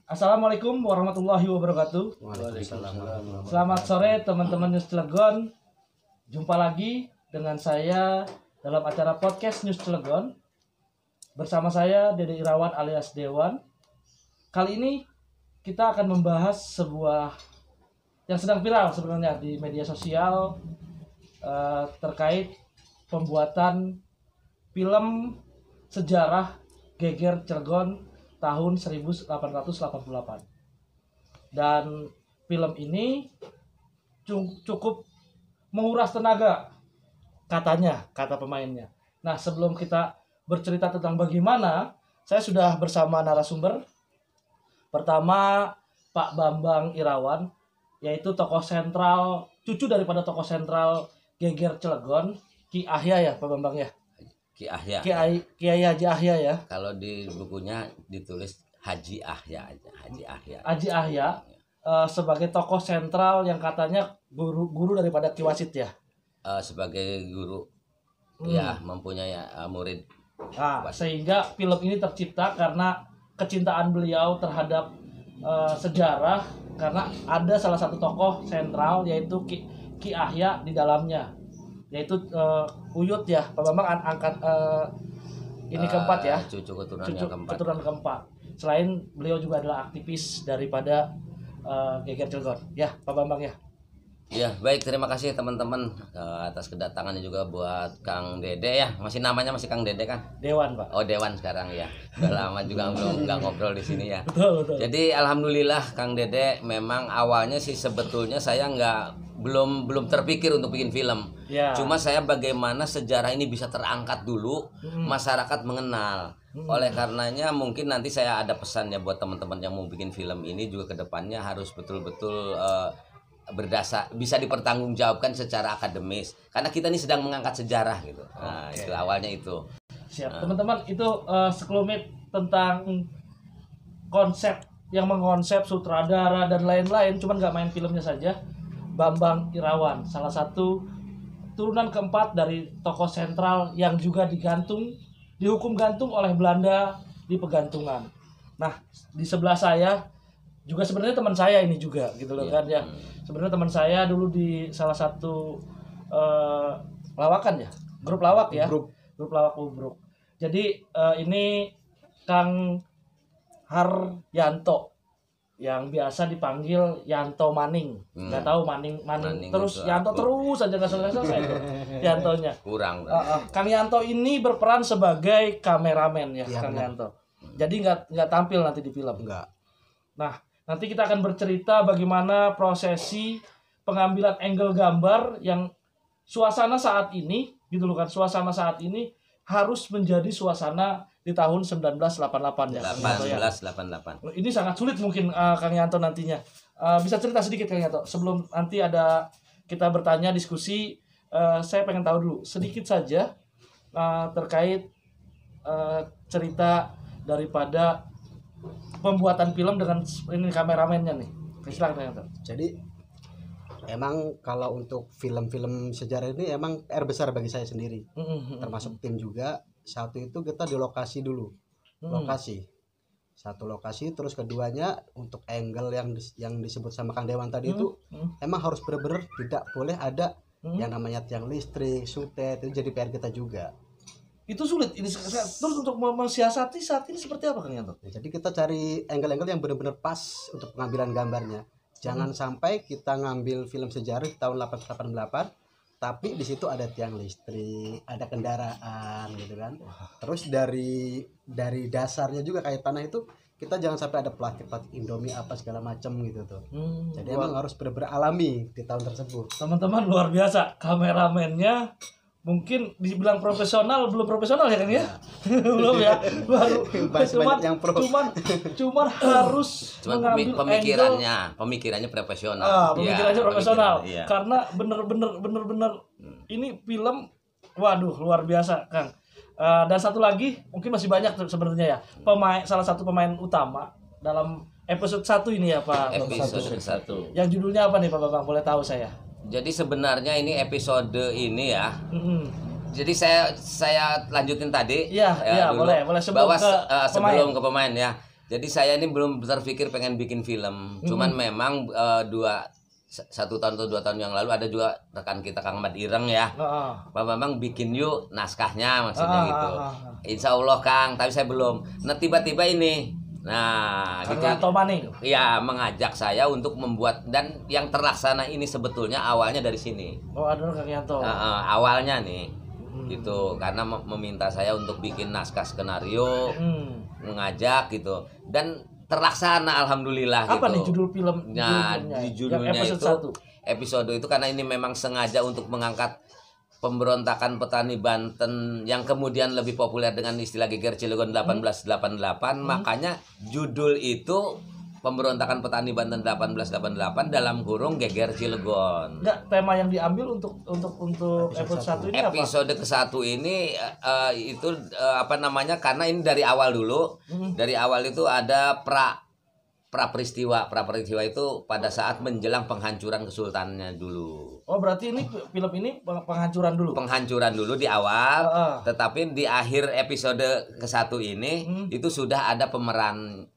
Assalamualaikum warahmatullahi wabarakatuh. Waalaikumsalam. Selamat sore teman-teman News Cilegon. Jumpa lagi dengan saya dalam acara podcast News Cilegon. Bersama saya Dede Irawan alias Dewan. Kali ini kita akan membahas sebuah yang sedang viral sebenarnya di media sosial terkait pembuatan film sejarah Geger Cilegon tahun 1888. Dan film ini cukup menguras tenaga, kata pemainnya. Nah, sebelum kita bercerita tentang bagaimana, saya sudah bersama narasumber. Pertama, Pak Bambang Irawan, yaitu tokoh sentral, cucu daripada tokoh sentral Geger Cilegon, Ki Ahya ya, Pak Bambang ya. Ki Ahya. Kiai Haji Ahya ya. Kalau di bukunya ditulis Haji Ahya aja, Haji Ahya. Haji Ahya sebagai tokoh sentral yang katanya guru daripada Ki Wasit ya. Sebagai guru, ya mempunyai murid. Nah, sehingga film ini tercipta karena kecintaan beliau terhadap sejarah, karena ada salah satu tokoh sentral yaitu Ki Ahya di dalamnya, yaitu Uyut ya, Pak Bambang angkat ini keempat ya, cucu keturunan keempat. Selain beliau juga adalah aktivis daripada Geger Cilegon ya, Pak Bambang ya. Ya, baik, terima kasih teman-teman atas kedatangannya juga buat Kang Dede ya. Namanya masih Kang Dede kan? Dewan, Pak. Oh, Dewan sekarang ya. Udah lama juga belum nggak ngobrol di sini ya. Betul. Jadi alhamdulillah Kang Dede, memang awalnya sih sebetulnya saya belum terpikir untuk bikin film. Ya. Cuma saya bagaimana sejarah ini bisa terangkat dulu, masyarakat mengenal. Oleh karenanya mungkin nanti saya ada pesannya buat teman-teman yang mau bikin film ini juga ke depannya harus betul-betul berdasar, bisa dipertanggungjawabkan secara akademis. Karena kita ini sedang mengangkat sejarah gitu. Nah, itu awalnya itu. Siap, teman-teman, itu sekelumit tentang konsep yang mengkonsep sutradara dan lain-lain, cuman nggak main filmnya saja. Bambang Irawan, salah satu turunan keempat dari tokoh sentral yang juga dihukum gantung oleh Belanda di pegantungan. Nah, di sebelah saya juga sebenarnya teman saya ini juga gitu loh kan ya. Sebenarnya teman saya dulu di salah satu lawakan ya, grup lawak ya, grup lawak Ubruk. Jadi ini Kang Haryanto yang biasa dipanggil Yanto Maning, nggak tahu Maning terus Yanto terus aja nggak selesai tuh Yantonya. Kurang. Kang Yanto ini berperan sebagai kameramen ya, Kang Yanto. Jadi nggak tampil nanti di film. Enggak. Nah, nanti kita akan bercerita bagaimana prosesi pengambilan angle gambar yang suasana saat ini, gitu loh kan, suasana saat ini harus menjadi suasana di tahun 1988 ya. 1888. Ini sangat sulit mungkin Kang Yanto nantinya. Bisa cerita sedikit Kang Yanto sebelum nanti ada kita bertanya diskusi. Saya pengen tahu dulu sedikit saja terkait cerita daripada pembuatan film dengan ini kameramennya nih. Silakan Kang Yanto. Jadi emang kalau untuk film-film sejarah ini emang PR besar bagi saya sendiri. Termasuk tim juga. Satu itu kita di lokasi dulu. Satu lokasi, terus keduanya untuk angle yang disebut sama Kang Dewan tadi itu emang harus benar-benar tidak boleh ada yang namanya tiang listrik, sutet, itu jadi PR kita juga. Itu sulit. Ini terus untuk mensiasati saat ini seperti apa Kang Yanto? Jadi kita cari angle-angle yang benar-benar pas untuk pengambilan gambarnya. Jangan sampai kita ngambil film sejarah di tahun 1888 tapi di situ ada tiang listrik, ada kendaraan gitu kan. Terus dari dasarnya juga kayak tanah itu kita jangan sampai ada plastik Indomie apa segala macam gitu tuh. Jadi emang harus benar-benar alami di tahun tersebut. Teman-teman luar biasa, kameramennya mungkin dibilang profesional, belum profesional ya kan ya? Belum ya, baru cuman harus mengambil pemikirannya profesional. Pemikirannya profesional. Karena bener ini film, waduh luar biasa Kang. Dan satu lagi mungkin masih banyak sebenarnya ya, salah satu pemain utama dalam episode 1 ini ya Pak. Episode 1. Yang judulnya apa nih Pak Bambang, boleh tahu saya? Jadi sebenarnya ini episode ini ya. Jadi saya lanjutin tadi. Iya, boleh. Sebelum ke pemain ya. Jadi saya ini belum terpikir pengen bikin film. Cuman memang 1 tahun atau 2 tahun yang lalu ada juga rekan kita Kang Ahmad Ireng ya. Pak Bambang bikin yuk naskahnya maksudnya gitu. Insya Allah Kang, tapi saya belum. Nah tiba-tiba ini, nah gitu. Iya mengajak saya untuk membuat dan yang terlaksana ini sebetulnya awalnya dari sini. Oh ada Kang Yanto. Awalnya nih, gitu karena meminta saya untuk bikin naskah skenario, mengajak gitu dan terlaksana alhamdulillah. Apa gitu. nih judul film? Nah di judulnya itu episode itu karena ini memang sengaja untuk mengangkat pemberontakan petani Banten yang kemudian lebih populer dengan istilah Geger Cilegon 1888, makanya judul itu pemberontakan petani Banten 1888 dalam kurung Geger Cilegon. Enggak, tema yang diambil untuk episode 1 ini apa? Episode ke-1 ini itu apa namanya? Karena ini dari awal dulu. Dari awal itu ada pra-peristiwa itu pada saat menjelang penghancuran kesultanannya dulu. Oh, berarti ini film ini penghancuran dulu. Penghancuran dulu di awal, tetapi di akhir episode ke-1 ini itu sudah ada pemeran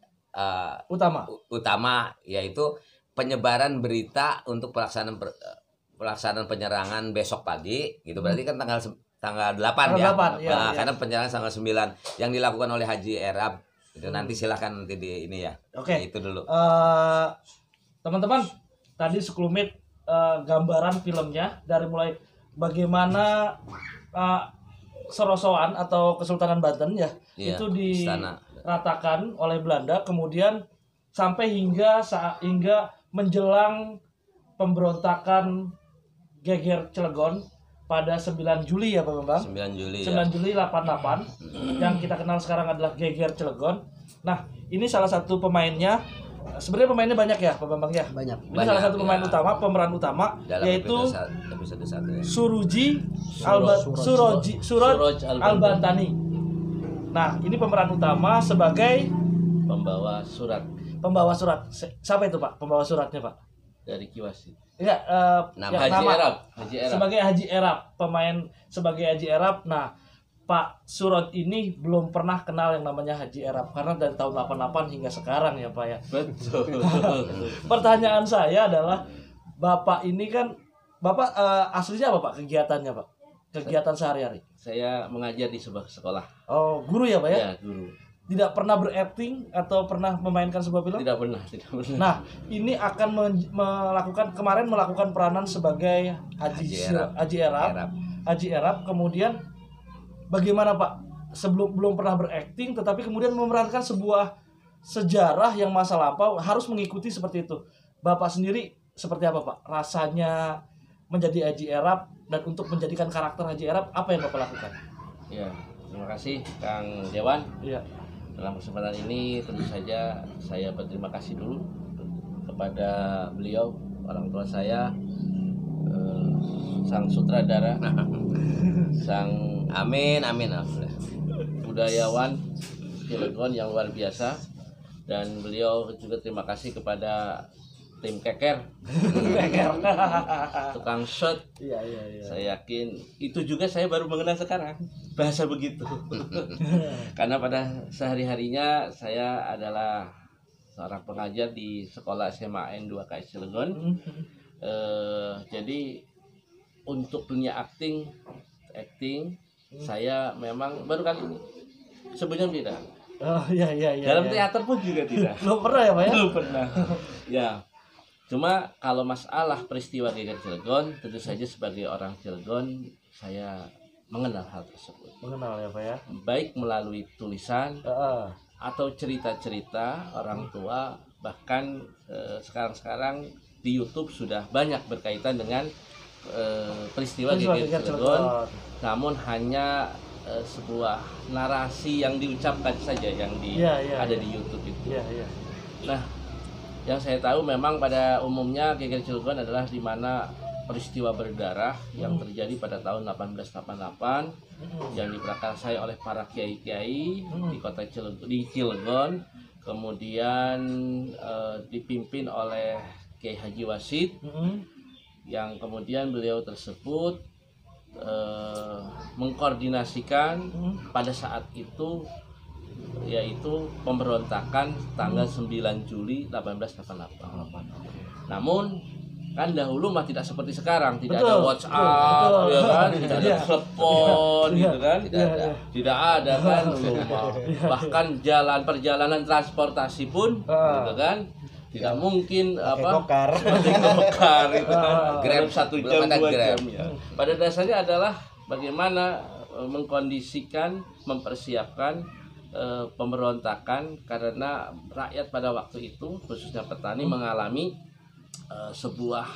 utama yaitu penyebaran berita untuk pelaksanaan penyerangan besok pagi gitu. Berarti kan tanggal 8 ya. 8, ya. Karena penyerangan tanggal 9 yang dilakukan oleh Haji Erab. Itu nanti silahkan nanti di ini ya. Oke. Itu dulu. Teman-teman, tadi sekelumit gambaran filmnya dari mulai bagaimana Sorosoan atau Kesultanan Banten ya, itu diratakan oleh Belanda, kemudian sampai hingga menjelang pemberontakan Geger Cilegon pada 9 Juli ya Pak Bambang. 9 Juli 88 yang kita kenal sekarang adalah Geger Cilegon. Nah, ini salah satu pemainnya. Sebenarnya pemainnya banyak ya Pak Bambang ya? Banyak. Ini salah satu pemeran utama dalam yaitu episode 1 ya. Suroj Al-Bantani. Nah, ini pemeran utama sebagai pembawa surat. Pembawa surat. Siapa itu Pak? Pembawa suratnya Pak? Dari Ki Wasit. Enggak, Haji Erab. Sebagai Haji Erab, pemain sebagai Haji Erab. Nah, Pak Surot ini belum pernah kenal yang namanya Haji Erab karena dari tahun 88 hingga sekarang ya Pak ya. Betul. Pertanyaan saya adalah Bapak ini kan aslinya apa Pak kegiatannya Pak? Kegiatan sehari-hari. Saya mengajar di sebuah sekolah. Oh, guru ya Pak ya? Ya, guru. Tidak pernah berakting atau pernah memainkan sebuah film? Tidak pernah. Nah, ini akan melakukan peranan sebagai Haji Erab. Kemudian bagaimana Pak? Belum pernah berakting, tetapi kemudian memerankan sebuah sejarah yang masa lampau harus mengikuti seperti itu. Bapak sendiri seperti apa Pak? Rasanya menjadi Haji Erab dan untuk menjadikan karakter Haji Erab apa yang Bapak lakukan? Ya, terima kasih Kang Dewan. Iya. Dalam kesempatan ini tentu saja saya berterima kasih dulu kepada beliau, orang tua saya, sang sutradara, sang amin budayawan Cilegon yang luar biasa, dan beliau juga terima kasih kepada tim Keker, tukang shot. Iya. Saya yakin itu juga saya baru mengenal sekarang bahasa begitu. Karena pada sehari-harinya saya adalah seorang pengajar di sekolah SMA N2 KS Cilegon. Jadi untuk dunia acting saya memang baru kali ini. Sebelumnya tidak. Oh iya. Dalam teater pun juga tidak. Belum pernah ya Pak ya? Belum pernah. Ya. Cuma kalau masalah peristiwa Geger Cilegon, tentu saja sebagai orang Cilegon saya mengenal hal tersebut. Mengenal ya Pak ya? Baik melalui tulisan atau cerita-cerita orang tua, bahkan sekarang di YouTube sudah banyak berkaitan dengan peristiwa Geger Cilegon. Namun hanya sebuah narasi yang diucapkan saja yang ada di YouTube itu. Iya. Nah, yang saya tahu memang pada umumnya Geger Cilegon adalah di mana peristiwa berdarah yang terjadi pada tahun 1888 yang diprakarsai oleh para kiai-kiai di kota Cilegon, kemudian dipimpin oleh Kiai Haji Wasit, yang kemudian beliau tersebut mengkoordinasikan pada saat itu yaitu pemberontakan tanggal 9 Juli 1888. Namun kan dahulu mah tidak seperti sekarang, tidak ada Betul, WhatsApp, betul, ya kan, betul. tidak ada Iya. telepon, Iya. gitu kan, Iya. tidak ada kan, bahkan perjalanan transportasi pun, gitu kan, tidak mungkin Pakai gokar. pakai gokar itu kan, Grab, dalam 1 belum jam ada 2 Grab. jam ya. Pada dasarnya adalah bagaimana mengkondisikan, mempersiapkan pemberontakan karena rakyat pada waktu itu khususnya petani mengalami sebuah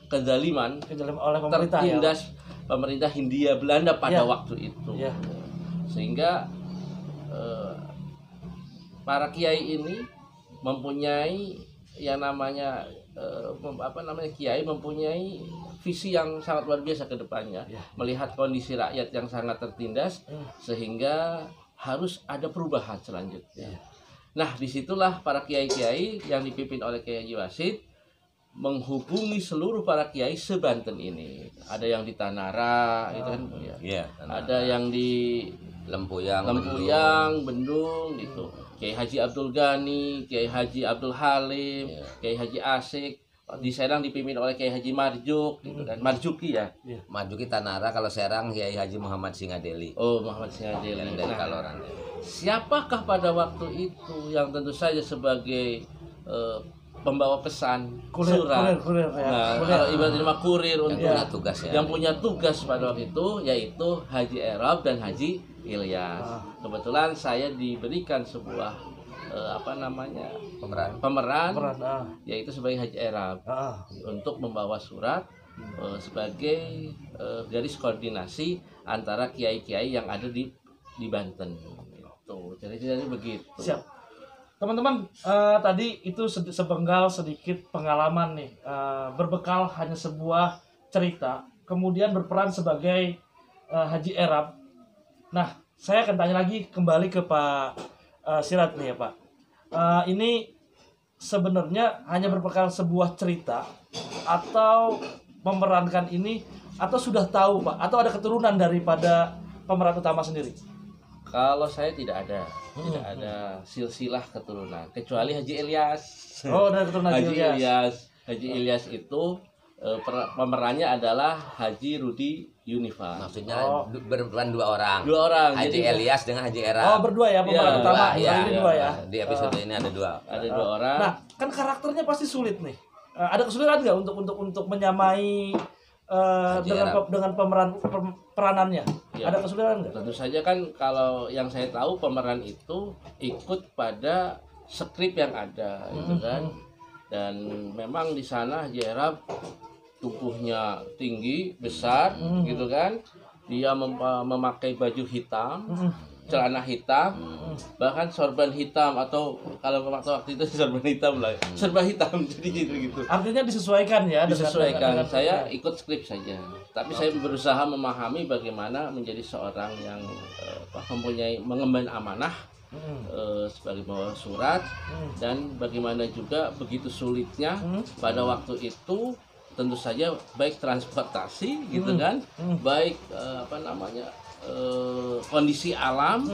kezaliman Kejadian oleh pemerintah ya. tertindas pemerintah Hindia Belanda pada Ya. waktu itu, Ya. sehingga para kiai ini mempunyai yang namanya kiai mempunyai visi yang sangat luar biasa ke depannya, Ya. melihat kondisi rakyat yang sangat tertindas sehingga harus ada perubahan selanjutnya. Nah, disitulah para kiai-kiai yang dipimpin oleh Kiai Haji Wasid menghubungi seluruh para kiai se-Banten ini. Ada yang di Tanara, itu kan, ya. Iya. Ada yang di Lempuyang. Bendung, gitu. Kiai Haji Abdul Ghani, Kiai Haji Abdul Halim, Kiai Haji Asik. Di Serang dipimpin oleh Kiai Haji Marjuk, gitu kan. Marjuki ya. Marjuki Tanara, kalau Serang Kiai Haji Muhammad Singadeli. Oh, Muhammad Singadeli. Yang dari Nah, Kaloran. siapakah pada waktu itu yang tentu saja sebagai pembawa pesan surat? Kurir ya. Nah, Kurir. kalau ibaratnya mah kurir Yang untuk punya tugas ya. yang punya tugas pada waktu itu yaitu Haji Erab dan Haji Ilyas. Kebetulan saya diberikan sebuah Pemeran. pemeran Peran, yaitu sebagai Haji Erab untuk membawa surat sebagai garis koordinasi antara kiai-kiai yang ada di Banten. Gitu. Jadi begitu. Siap. Teman-teman, tadi itu sepenggal sedikit pengalaman nih, berbekal hanya sebuah cerita, kemudian berperan sebagai Haji Erab. Nah, saya akan tanya lagi kembali ke Pak Sirat nih ya Pak. Ini sebenarnya hanya berbekal sebuah cerita atau memerankan ini, atau sudah tahu Pak, atau ada keturunan daripada pemeran utama sendiri? Kalau saya tidak ada silsilah keturunan kecuali Haji Ilyas. Oh, dari keturunan Haji Ilyas. Ilyas. Haji Ilyas itu pemerannya adalah Haji Rudi Yunifar. Maksudnya Oh. berperan 2 orang. 2 orang. Haji Jadi Ilyas dengan Haji Era. Oh, berdua ya pemeran Iya, utama. Iya, Ini dua ya. Di episode ini ada 2. ada 2 orang. Nah, kan karakternya pasti sulit nih. Ada kesulitan nggak untuk menyamai Haji Erab. dengan peranannya? Iya. Ada kesulitan nggak? Tentu saja kan kalau yang saya tahu pemeran itu ikut pada skrip yang ada, gitu kan. Dan memang di sana Haji Erab tubuhnya tinggi, besar, gitu kan. Dia memakai baju hitam, celana hitam, bahkan sorban hitam atau kalau waktu itu sorban hitam lah, serba hitam jadi gitu. Artinya disesuaikan ya. Disesuaikan. dengan- Saya ikut skrip saja, tapi saya berusaha memahami bagaimana menjadi seorang yang mengemban amanah sebagai bawa surat, dan bagaimana juga begitu sulitnya pada waktu itu. Tentu saja baik transportasi gitu kan, baik kondisi alam,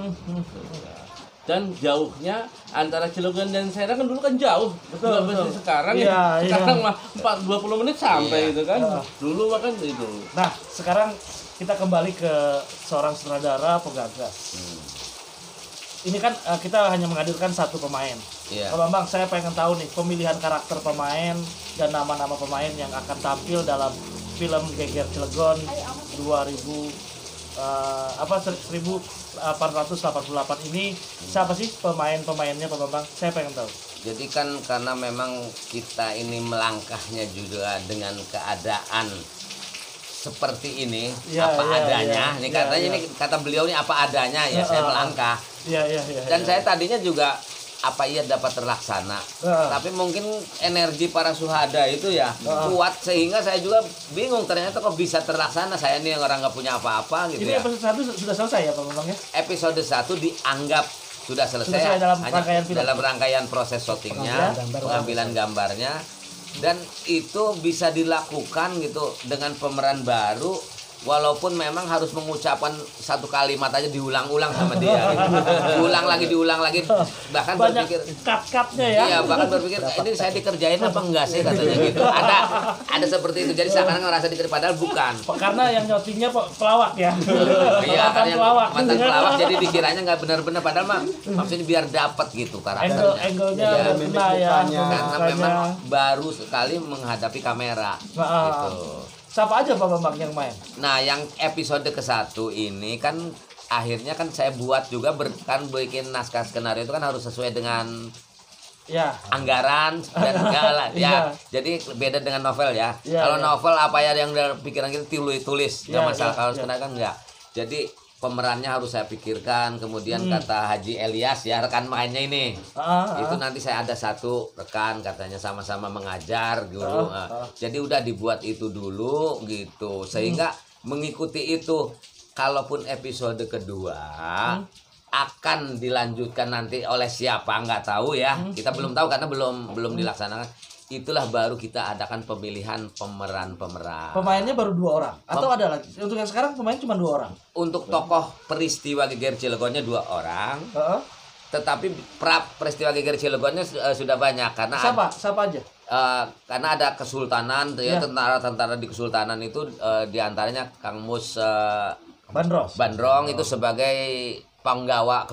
dan jauhnya antara Cilegon dan Serang kan dulu kan jauh, Betul, nggak betul. seperti sekarang Iya, ya. iya. Sekarang mah 20 menit sampai gitu kan. Iya. Dulu mah kan itu. Nah, sekarang kita kembali ke seorang sutradara penggagas. Ini kan kita hanya menghadirkan satu pemain. Iya. Pak Bambang, saya pengen tahu nih pemilihan karakter pemain dan nama-nama pemain yang akan tampil dalam film Geger Cilegon 1888 ini. Siapa sih pemain-pemainnya Pak Bambang? Saya pengen tahu. Jadi kan karena memang kita ini melangkahnya juga dengan keadaan seperti ini, Ya, apa ya, adanya. ya. Ini Ya, katanya ya. ini kata beliau ini apa adanya ya, saya melangkah. Iya. Dan saya tadinya juga apa iya dapat terlaksana. Tapi mungkin energi para suhada itu ya kuat sehingga saya juga bingung ternyata kok bisa terlaksana. Saya ini yang orang nggak punya apa-apa gitu Ini ya. episode 1 sudah selesai ya Pak Bambang ya? Episode 1 dianggap sudah selesai, Sudah selesai dalam hanya rangkaian film. dalam rangkaian proses syutingnya, pengambilan gambarnya, dan itu bisa dilakukan gitu dengan pemeran baru walaupun memang harus mengucapkan satu kalimat aja diulang-ulang sama dia gitu. diulang lagi bahkan Banyak berpikir cut-cutnya ya. iya bahkan berpikir ini saya dikerjain apa enggak sih katanya gitu, ada seperti itu, jadi seakan-akan ngerasa dikerjain padahal bukan. Karena yang nyotingnya pelawak ya. Iya, Mantan yang pelawak. mantan pelawak, jadi dikiranya nggak benar-benar padahal mah maksudnya biar dapat gitu karakternya. Angle-nya Ya, udah mimik kena ya. mukanya. Karena mukanya. memang baru sekali menghadapi kamera gitu. Siapa aja Pak Bambang yang main? Nah, yang episode ke-1 ini kan akhirnya kan saya buat juga kan bikin naskah skenario itu kan harus sesuai dengan Ya. anggaran dan segala Iya. ya. Jadi beda dengan novel ya. Iya, Kalau iya. novel apa ya yang dari pikiran kita tulis, Iya, nggak masalah. iya, Kalau iya. skenario kan enggak. Jadi pemerannya harus saya pikirkan, kemudian kata Haji Elias ya rekan mainnya ini. Itu nanti saya ada satu rekan katanya sama-sama mengajar guru. Jadi udah dibuat itu dulu gitu. Sehingga mengikuti itu, kalaupun episode kedua akan dilanjutkan nanti oleh siapa nggak tahu ya. Kita belum tahu karena belum dilaksanakan. Itulah baru kita adakan pemilihan pemeran-pemeran. Pemainnya baru 2 orang atau ada lagi? Untuk yang sekarang pemain cuma 2 orang. Untuk tokoh peristiwa Geger Cilegonnya 2 orang. Heeh. Tetapi peristiwa Geger Cilegonnya sudah banyak karena Siapa aja? karena ada kesultanan ya, Ya. tentara-tentara di kesultanan itu diantaranya Kang Mus Bandros. Bandrong itu sebagai penggawa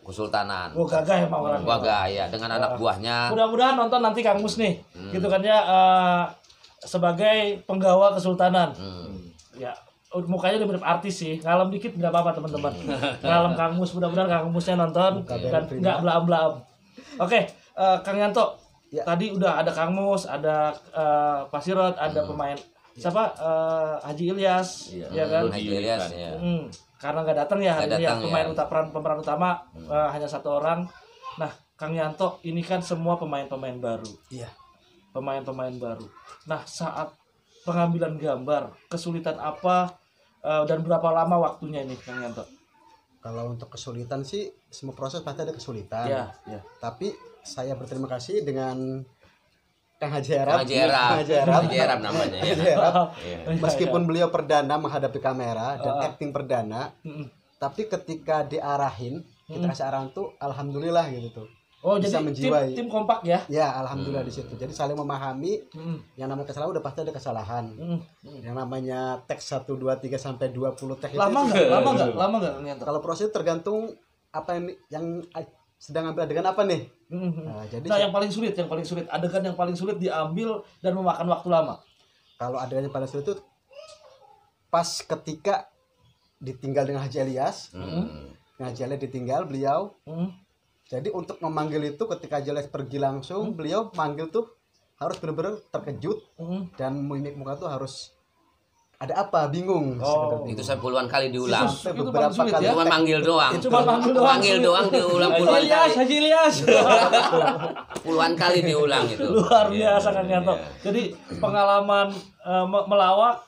kesultanan. Oh, gagah emang orang. Waga ya dengan anak buahnya. Mudah-mudahan nonton nanti Kang Mus nih. Gitu kan ya sebagai penggawa kesultanan. Ya, mukanya udah mirip artis sih. Ngalem dikit nggak apa-apa teman-teman. Ngalem Kang Mus, mudah-mudahan Kang Musnya nonton dan nggak belaam-belaam. Oke, Kang Yanto. Ya. Tadi udah ada Kang Mus, ada Pak Sirot, ada pemain siapa? Haji Ilyas, ya kan? Haji Ilyas ya. Karena nggak datang ya hari Nggak ini ya, datang, pemeran utama hanya 1 orang. Nah, Kang Yanto ini kan semua pemain-pemain baru. Iya. Pemain-pemain baru. Nah, saat pengambilan gambar, kesulitan apa dan berapa lama waktunya ini Kang Yanto? Kalau untuk kesulitan sih semua proses pasti ada kesulitan. Ya, ya. Tapi saya berterima kasih dengan Kang Haji Erab. Haji Erab. Haji Erab namanya ya. Haji Erab. Iya. Meskipun beliau perdana menghadapi kamera dan acting perdana, tapi ketika diarahin, kita kasih arahan tuh alhamdulillah gitu tuh. Oh, Bisa jadi menjiwai. tim kompak ya? Ya, alhamdulillah di situ. Jadi saling memahami. Mm. Yang namanya kesalahan udah pasti ada kesalahan. Yang namanya teks 1 2 3 sampai 20 teks Lama itu. nggak? Lama nggak Kang Yanto? Kalau proses tergantung apa yang sedang ambil adegan apa nih. Nah, jadi Nah, yang paling sulit adegan yang paling sulit diambil dan memakan waktu lama. kalau adegan yang paling sulit itu pas ketika ditinggal dengan Haji Elias. Dengan Haji Elias ditinggal beliau. Jadi untuk memanggil itu ketika Haji Elias pergi langsung, beliau manggil tuh harus benar-benar terkejut dan mimik muka tuh harus ada apa, bingung. Itu saya puluhan kali diulang. Sampai Itu beberapa paling sulit kali. ya? Cuma manggil doang. Cuma manggil doang. Manggil doang diulang puluhan kali. Haji Ilyas. Puluhan kali diulang itu. Luar biasa Iya, Kang Yanto. iya. Jadi pengalaman melawak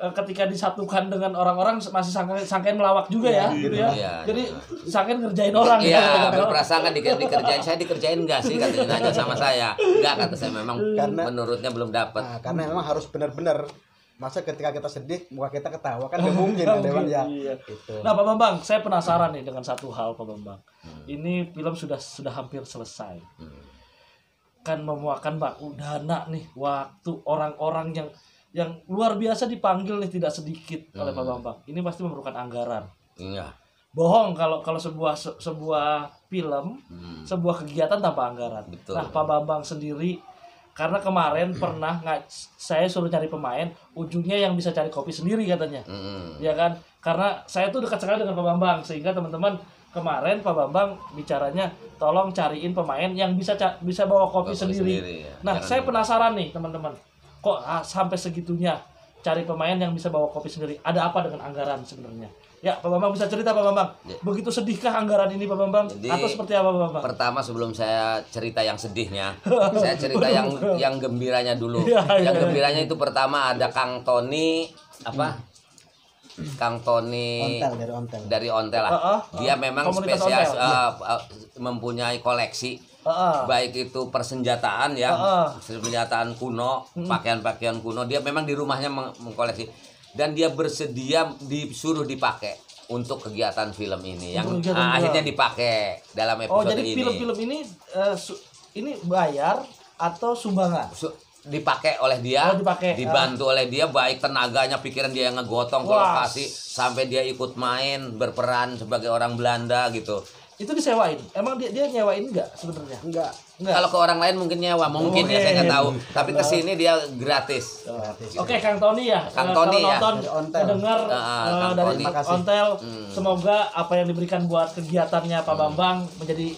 ketika disatukan dengan orang-orang masih sangkain melawak juga ya, gitu ya. Iya. Jadi sangkain ngerjain orang Iya, ya. berprasangka dikerjain. Saya dikerjain enggak sih katanya nanya sama saya. Enggak, kata saya memang Karena- menurutnya belum dapat. Nah, karena memang harus benar-benar, masa ketika kita sedih muka kita ketawa kan gak mungkin Dewan ya. Iya. Gitu. Nah, Pak Bambang, saya penasaran nih dengan satu hal, Pak Bambang. Ini film sudah hampir selesai. Kan memakan dana nih, waktu orang-orang yang luar biasa dipanggil nih tidak sedikit oleh Pak Bambang. Ini pasti memerlukan anggaran. Iya. Bohong kalau sebuah film, sebuah kegiatan tanpa anggaran. Betul. Nah, Pak Bambang sendiri karena kemarin pernah saya suruh cari pemain, ujungnya yang bisa cari kopi sendiri katanya. Ya kan? Karena saya tuh dekat sekali dengan Pak Bambang, sehingga teman-teman kemarin Pak Bambang bicaranya tolong cariin pemain yang bisa bawa kopi sendiri. ya. Nah, Jangan saya penasaran nih teman-teman, kok sampai segitunya cari pemain yang bisa bawa kopi sendiri? Ada apa dengan anggaran sebenarnya? Ya, Pak Bambang bisa cerita Pak Bambang. Ya. Begitu sedihkah anggaran ini Pak Bambang? Jadi, Atau seperti apa Pak Bambang? Pertama sebelum saya cerita yang sedihnya, saya cerita yang gembiranya dulu. Iya, iya, Yang iya. gembiranya itu pertama ada Kang Tony Kang Tony Ontel, dari dari Ontel. Ontel lah. Dia memang Komunitas spesialis Ontel. mempunyai koleksi. Heeh. Baik itu persenjataan ya, persenjataan kuno, pakaian-pakaian kuno. Dia memang di rumahnya mengkoleksi. dan dia bersedia disuruh dipakai untuk kegiatan film ini yang Untuk kegiatan akhirnya film. dipakai dalam Oh, episode jadi ini. film-film ini bayar atau sumbangan? Dipakai oleh dia, Oh, dipakai. dibantu oleh dia, baik tenaganya, pikiran dia yang ngegotong ke Wah. lokasi sampai dia ikut main berperan sebagai orang Belanda gitu. Itu disewain. Emang dia nyewain enggak sebenarnya? Enggak. Enggak. Kalau ke orang lain mungkin nyewa, mungkin ya saya nggak tahu. Tapi ke sini dia gratis. Oke, Kang Tony ya. Kang Tony kalau ya. nonton, Dari Ontel. mendengar Kang dari Tony. Makasih. Ontel, semoga apa yang diberikan buat kegiatannya Pak Bambang menjadi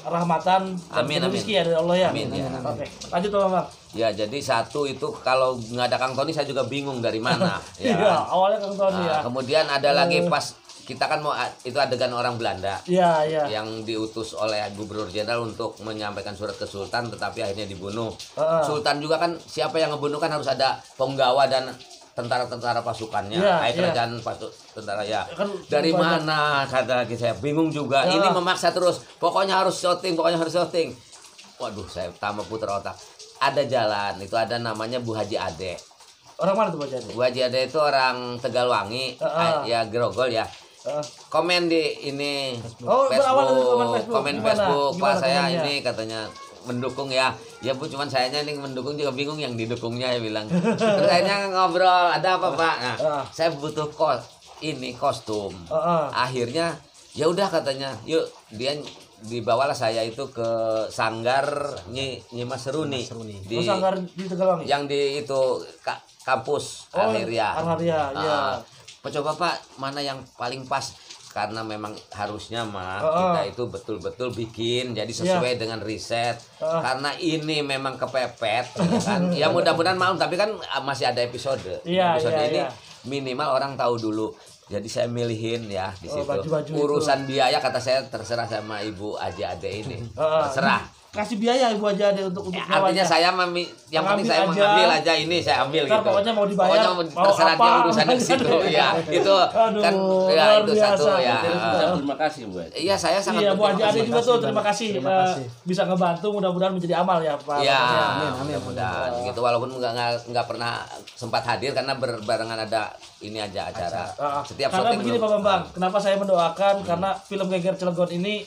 rahmatan dan Amin, amin. rezeki ya dari Allah ya. Amin, ya. Oke, lanjut Pak Bambang. Ya, jadi satu itu kalau nggak ada Kang Tony saya juga bingung dari mana. Iya, Ya. awalnya Kang Tony ya. Kemudian ada lagi pas kita kan mau itu adegan orang Belanda Iya, iya. yang diutus oleh Gubernur Jenderal untuk menyampaikan surat ke Sultan, tetapi akhirnya dibunuh. Heeh. Sultan juga kan siapa yang ngebunuh kan harus ada penggawa dan tentara-tentara pasukannya. Iya, Kayak iya. kerajaan tentara ya. Kan Dari banyak. mana kata lagi saya bingung juga. Ya. Ini memaksa terus. Pokoknya harus syuting, pokoknya harus syuting. Waduh, saya tambah putar otak. Ada jalan, itu ada namanya Bu Haji Ade. Orang mana tuh Pak Jadi? Bu Haji Ade itu orang Tegalwangi, ya Grogol ya. Komen di ini Oh, berawal dari komen Facebook. komen Gimana? Facebook, Pak Gimana saya komennya? ini katanya mendukung ya. Ya Bu, cuman sayanya ini mendukung juga bingung yang didukungnya ya bilang. Terus akhirnya ngobrol, ada apa Pak? Nah, saya butuh kostum. Akhirnya ya udah katanya, yuk dia dibawalah saya itu ke Sanggar Nyimas Seruni di Oh, Sanggar di Tegalwangi. yang di itu kampus Oh, Al-Hiria. Al-Hiria, iya. Coba Pak, mana yang paling pas? Karena memang harusnya mah kita itu betul-betul bikin jadi sesuai dengan riset. Karena ini memang kepepet, ya kan? Ya mudah-mudahan maklum, tapi kan masih ada episode. Iya, Episode iya, ini iya. minimal orang tahu dulu. Jadi saya milihin ya di situ. baju-baju itu. Urusan biaya kata saya terserah sama Ibu Aji Ade ini. Terserah. Kasih biaya Ibu aja deh untuk Artinya nyawanya. saya yang penting saya Mengambil mengambil aja ini saya ambil Ntar gitu. pokoknya mau dibayar, Pokoknya mau terserah dia apa, urusan di situ ya. Itu Aduh, kan ya luar itu satu biasa. ya. Terima kasih Bu. Iya, saya sangat Iya, Bu Haji Ade juga tuh terima kasih, Terima kasih. bisa ngebantu, mudah-mudahan menjadi amal ya Pak. Iya, amin. mudah-mudahan gitu, walaupun nggak pernah sempat hadir karena berbarengan ada ini aja acara. Setiap Karena syuting begini belum- Pak Bambang, kenapa saya mendoakan karena film Geger Cilegon ini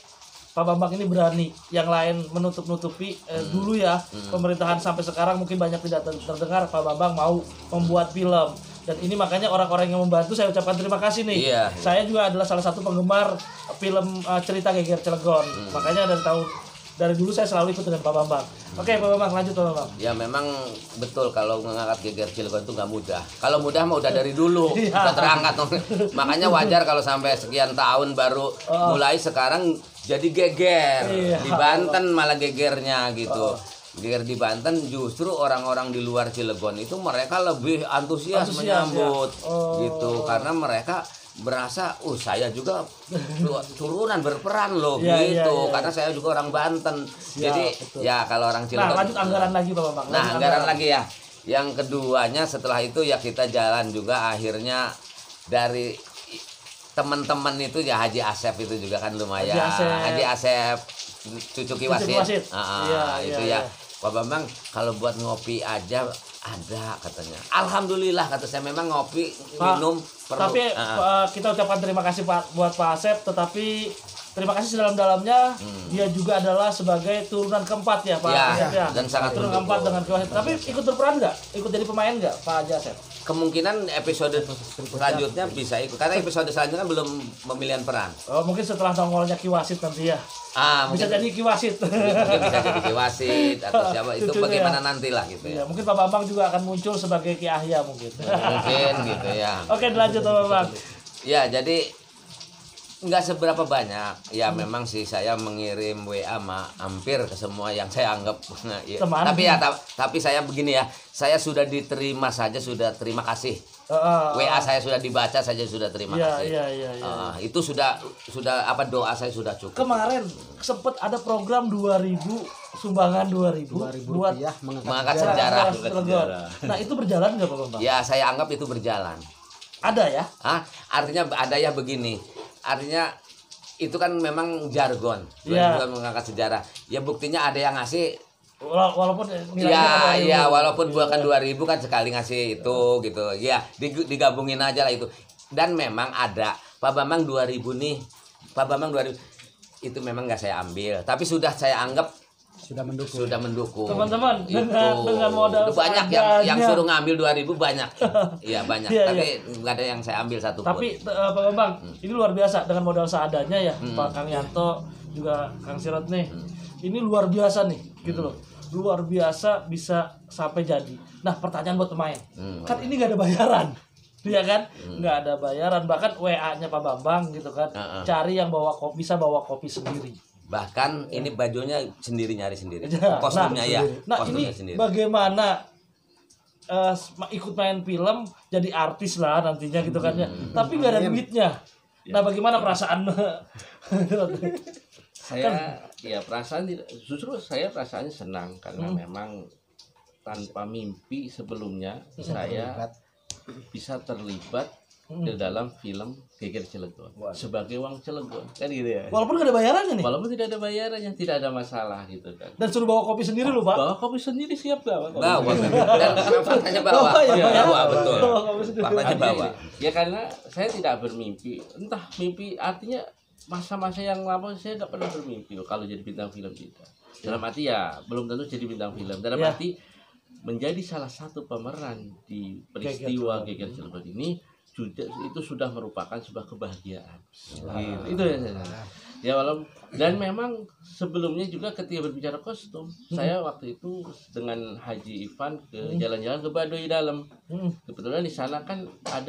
Pak Bambang ini berani, yang lain menutup-nutupi dulu ya pemerintahan sampai sekarang mungkin banyak tidak terdengar Pak Bambang mau membuat film dan ini makanya orang-orang yang membantu saya ucapkan terima kasih nih. Iya. Saya juga adalah salah satu penggemar film cerita Geger Cilegon, makanya dari dulu saya selalu ikut dengan Pak Bambang. Oke Pak Bambang, lanjut Pak Bambang. Ya memang betul kalau mengangkat Geger Cilegon itu nggak mudah. Kalau mudah mah udah dari dulu Iya. udah terangkat. Makanya wajar kalau sampai sekian tahun baru mulai sekarang jadi geger. Iya. Di Banten malah gegernya gitu. Geger di Banten justru orang-orang di luar Cilegon itu mereka lebih antusias Antusias, menyambut ya. Oh. gitu karena mereka berasa saya juga turunan berperan loh Iya, gitu iya, iya. karena saya juga orang Banten. Ya, Jadi betul. ya kalau orang Cilegon Nah, lanjut anggaran lagi Pak Bambang. Nah, Lanjut anggaran lagi ya. Yang keduanya setelah itu ya kita jalan juga akhirnya dari teman-teman itu ya Haji Asep itu juga kan lumayan. Haji Asep. Cucu Ki Cucu Wasit. Ki Wasit. Iya, itu iya, ya. iya. Pak Bambang kalau buat ngopi aja ada katanya. Alhamdulillah kata saya memang ngopi Pak, minum perlu. Tapi kita ucapkan terima kasih Pak buat Pak Asep, tetapi terima kasih sedalam-dalamnya. Dia juga adalah sebagai turunan keempat ya Pak Ya, Asep ya. dan sangat turunan mendukung. keempat dengan Ki Wasit. Tapi ikut berperan nggak? Ikut jadi pemain nggak Pak Haji Asep? Kemungkinan episode selanjutnya bisa ikut karena episode selanjutnya kan belum pemilihan peran. Oh, mungkin setelah nongolnya Ki Wasit nanti ya. Bisa Mungkin jadi Ki Wasit. mungkin bisa jadi Ki Wasit atau siapa itu Cucunya. bagaimana nantilah gitu Ya, ya. mungkin Pak Bambang juga akan muncul sebagai Ki Ahya mungkin. Mungkin gitu ya. Oke, dilanjut Pak Bambang. Ya, jadi nggak seberapa banyak. Ya memang sih saya mengirim WA hampir ke semua yang saya anggap ya. Teman. Tapi ya tapi saya begini ya. Saya sudah diterima saja sudah terima kasih. WA saya sudah dibaca saja sudah terima Iya, kasih. iya. Itu sudah apa doa saya sudah cukup. Kemarin sempet ada program 2000 sumbangan 2000 buat rupiah Mengangkat sejarah. Cilegon. Nah, itu berjalan nggak Pak Bambang? Ya saya anggap itu berjalan. Ada ya? Artinya ada ya begini. Artinya itu kan memang jargon, Iya. bukan mengangkat sejarah. Ya buktinya ada yang ngasih Walaupun Iya, iya, 2.000. walaupun gua kan 2.000 kan sekali ngasih itu gitu. Ya, digabungin aja lah itu. Dan memang ada Pak Bambang 2.000 nih. Pak Bambang 2.000 itu memang nggak saya ambil, tapi sudah saya anggap Sudah mendukung. Teman-teman, Itu. dengan modal banyak yang seadanya. suruh ngambil 2.000 banyak. Iya, banyak. Iya, Tapi nggak ada yang saya ambil satu pun. Tapi Pak Bambang, ini luar biasa dengan modal seadanya ya, Pak Kang Yanto juga Kang Sirot nih. Ini luar biasa nih, gitu loh. Luar biasa bisa sampai jadi. Nah, pertanyaan buat pemain. Kan ini nggak ada bayaran. Iya kan? Nggak ada bayaran, bahkan WA-nya Pak Bambang gitu kan. Cari yang bisa bawa kopi sendiri. Bahkan ini bajunya sendiri nyari sendiri. Ya, Kostumnya ya, Nah, kostumnya ini sendiri. bagaimana ikut main film jadi artis lah nantinya gitu kan ya. Tapi nggak ada duitnya. Nah, bagaimana perasaan? Saya ya justru saya perasaannya senang karena memang tanpa mimpi sebelumnya saya bisa terlibat di dalam film Geger Cilegon sebagai Wang Cilegon kan gitu ya. Walaupun nggak ada bayarannya nih. Walaupun tidak ada bayarannya, tidak ada masalah gitu kan. Dan suruh bawa kopi sendiri loh, Pak. Bawa kopi sendiri siap gak? Bawa. Dan faktanya bawa. Bawa ya, Bawa, betul. Bawa kopi sendiri. Faktanya bawa. Ya karena saya tidak bermimpi. Entah mimpi artinya masa-masa yang lama saya nggak pernah bermimpi kalau jadi bintang film tidak. Dalam arti ya belum tentu jadi bintang film. Dalam Ya. arti menjadi salah satu pemeran di peristiwa Geger Cilegon ini itu sudah merupakan sebuah kebahagiaan. Gitu. Itu ya. Ya walaupun dan memang sebelumnya juga ketika berbicara kostum, saya waktu itu dengan Haji Ivan ke jalan-jalan ke Baduy Dalam. Kebetulan di sana kan ada